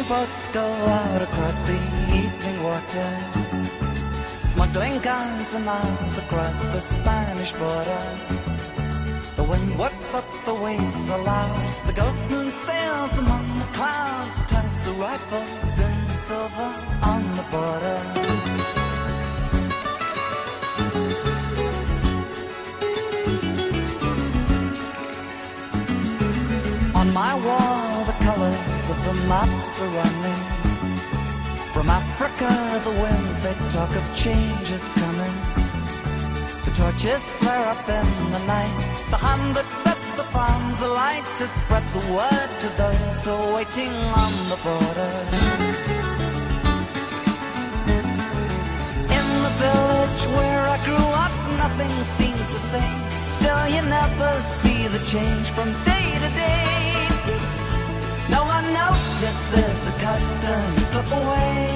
boats go out across the evening water, smuggling guns and arms across the Spanish border. The wind whips up, the waves are loud, the ghost moon sails among the clouds, turns the rifles into silver on the border. On my wall, the colors of the maps are running. From Africa, the winds, they talk of change is coming. The torches flare up in the night, the hand that sets the farms alight to spread the word to those who are waiting on the border. In the village where I grew up, nothing seems the same. Still you never see the change from day to day. No one notices the customs slip away.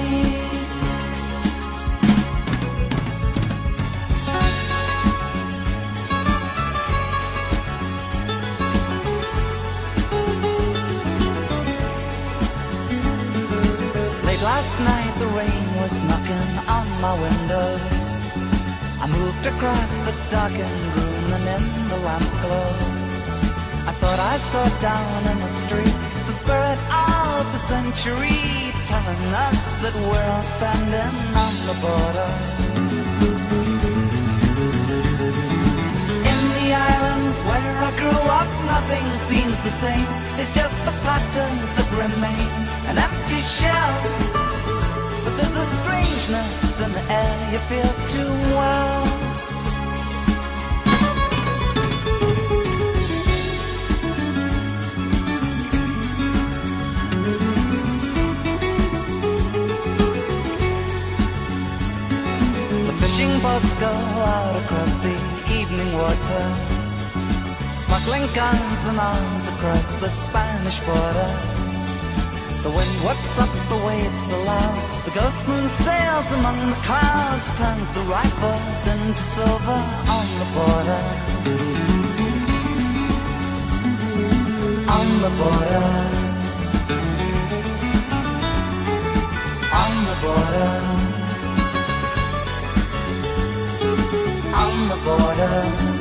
Late last night the rain was knocking on my window. I moved across the darkened room and in the lamp glow I thought I saw down in the street the spirit of the century, telling us that we're all standing on the border. In the islands where I grew up, nothing seems the same. It's just the patterns that remain, an empty shell. But there's a strangeness in the air you feel too well. Boats go out across the evening water, smuggling guns and arms across the Spanish border. The wind whips up, the waves are loud, the ghost moon sails among the clouds, turns the rifles into silver on the border. On the border. On the border. On the border.